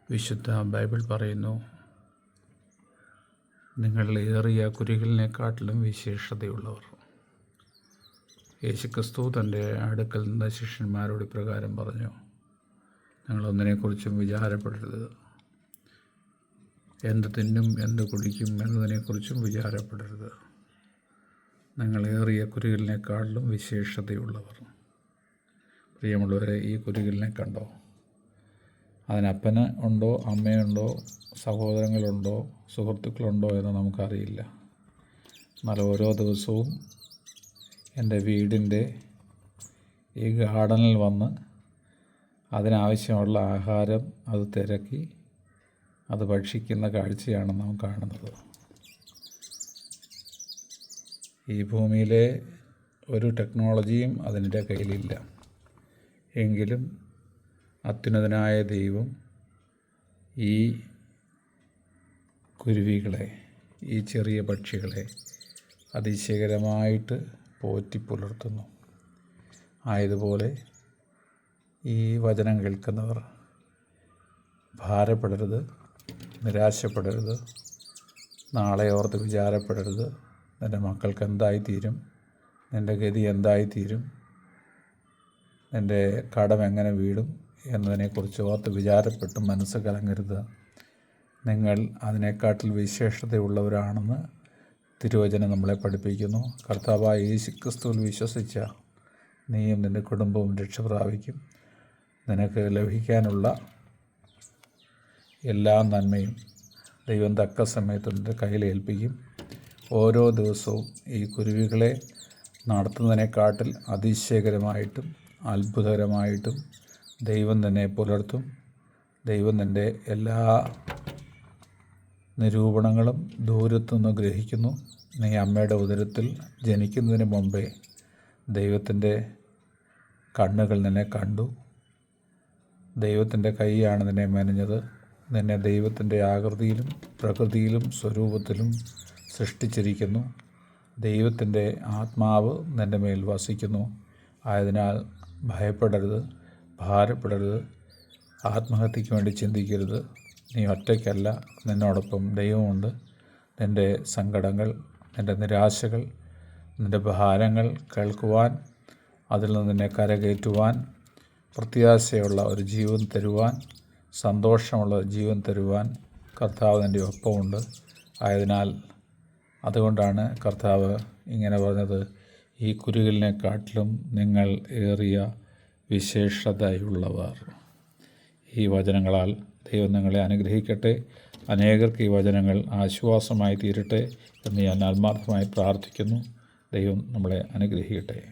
വിശുദ്ധ ബൈബിൾ പറയുന്നു, നിങ്ങൾ ഏറിയ കുരികളിനെക്കാട്ടിലും വിശേഷതയുള്ളവർ. യേശുക്രിസ്തു തൻ്റെ അടുക്കൽ നിന്ന് ശിഷ്യന്മാരോട് ഇപ്രകാരം പറഞ്ഞു, നിങ്ങളൊന്നിനെക്കുറിച്ചും വിചാരപ്പെടരുത്. എന്ത് തിന്നും എന്ത് കുടിക്കും എന്നതിനെക്കുറിച്ചും വിചാരപ്പെടരുത്. നിങ്ങൾ ഏറിയ കുരികളിനെക്കാട്ടിലും വിശേഷതയുള്ളവർ. പ്രിയമുള്ളവരെ, ഈ കുരികളിനെ കണ്ടോ? അതിനപ്പന് ഉണ്ടോ, അമ്മയുണ്ടോ, സഹോദരങ്ങളുണ്ടോ, സുഹൃത്തുക്കളുണ്ടോ എന്ന് നമുക്കറിയില്ല. എന്നാൽ ഓരോ ദിവസവും എൻ്റെ വീടിൻ്റെ ഈ ഗാർഡനിൽ വന്ന് അതിനാവശ്യമുള്ള ആഹാരം അത് തിരക്കി അത് ഭക്ഷിക്കുന്ന കാഴ്ചയാണ് നാം കാണുന്നത്. ഈ ഭൂമിയിലെ ഒരു ടെക്നോളജിയും അതിൻ്റെ കയ്യിലില്ല. എങ്കിലും അത്യുന്നതനായ ദൈവം ഈ കുരുവികളെ, ഈ ചെറിയ പക്ഷികളെ അതിശയകരമായിട്ട് പോറ്റി പുലർത്തുന്നു. ആയതുപോലെ ഈ വചനം കേൾക്കുന്നവർ ഭാരപ്പെടരുത്, നിരാശപ്പെടരുത്, നാളെ ഓർത്ത് വിചാരപ്പെടരുത്. നിൻ്റെ മക്കൾക്ക് എന്തായിത്തീരും, നിൻ്റെ ഗതി എന്തായിത്തീരും, നിൻ്റെ കടം എങ്ങനെ വീടും എന്നതിനെക്കുറിച്ച് ഓർത്ത് വിചാരപ്പെട്ട് മനസ്സ് കലങ്ങരുത്. നിങ്ങൾ അതിനേക്കാട്ടിൽ വിശേഷതയുള്ളവരാണെന്ന് തിരുവചനം നമ്മളെ പഠിപ്പിക്കുന്നു. കർത്താവായ യേശുക്രിസ്തുവിൽ വിശ്വസിച്ച നീയും നിൻ്റെ കുടുംബവും രക്ഷ പ്രാപിക്കും. നിനക്ക് ലഭിക്കാനുള്ള എല്ലാ നന്മയും ദൈവം തക്ക സമയത്ത് നിൻ്റെ കയ്യിൽ ഏൽപ്പിക്കും. ഓരോ ദിവസവും ഈ കുരുവികളെ നടത്തുന്നതിനെക്കാട്ടിൽ അതിശയകരമായിട്ടും അത്ഭുതകരമായിട്ടും ദൈവം തന്നെ പുലർത്തും. ദൈവം നിൻ്റെ എല്ലാ നിരൂപണങ്ങളും ദൂരത്തുനിന്ന് ഗ്രഹിക്കുന്നു. നീ അമ്മയുടെ ഉദരത്തിൽ ജനിക്കുന്നതിന് മുമ്പേ ദൈവത്തിൻ്റെ കണ്ണുകൾ നിന്നെ കണ്ടു. ദൈവത്തിൻ്റെ കൈയാണ് നിന്നെ മെനഞ്ഞത്. നിന്നെ ദൈവത്തിൻ്റെ ആകൃതിയിലും പ്രകൃതിയിലും സ്വരൂപത്തിലും സൃഷ്ടിച്ചിരിക്കുന്നു. ദൈവത്തിൻ്റെ ആത്മാവ് നിൻ്റെ മേൽ വസിക്കുന്നു. ആയതിനാൽ ഭയപ്പെടരുത്, ഭാരപ്പെടരുത്, ആത്മഹത്യയ്ക്ക് വേണ്ടി ചിന്തിക്കരുത്. നീ ഒറ്റയ്ക്കല്ല, നിന്നോടൊപ്പം ദൈവമുണ്ട്. നിൻ്റെ സങ്കടങ്ങൾ, നിൻ്റെ നിരാശകൾ, നിൻ്റെ ഭാരങ്ങൾ കേൾക്കുവാൻ, അതിൽ നിന്ന് നിന്നെ കരകയറ്റുവാൻ, പ്രത്യാശയുള്ള ഒരു ജീവൻ തരുവാൻ, സന്തോഷമുള്ള ജീവൻ തരുവാൻ കർത്താവ് നിൻ്റെ ഒപ്പമുണ്ട്. ആയതിനാൽ അതുകൊണ്ടാണ് കർത്താവ് ഇങ്ങനെ പറഞ്ഞത്, ഈ കുരുകളിനെക്കാട്ടിലും നിങ്ങൾ ഏറിയ വിശേഷതയുള്ളവർ. ഈ വചനങ്ങളാൽ ദൈവം നിങ്ങളെ അനുഗ്രഹിക്കട്ടെ. അനേകർക്ക് ഈ വചനങ്ങൾ ആശ്വാസമായി തീരട്ടെ എന്ന് ഞാൻ ആത്മാർത്ഥമായി പ്രാർത്ഥിക്കുന്നു. ദൈവം നമ്മളെ അനുഗ്രഹിക്കട്ടെ.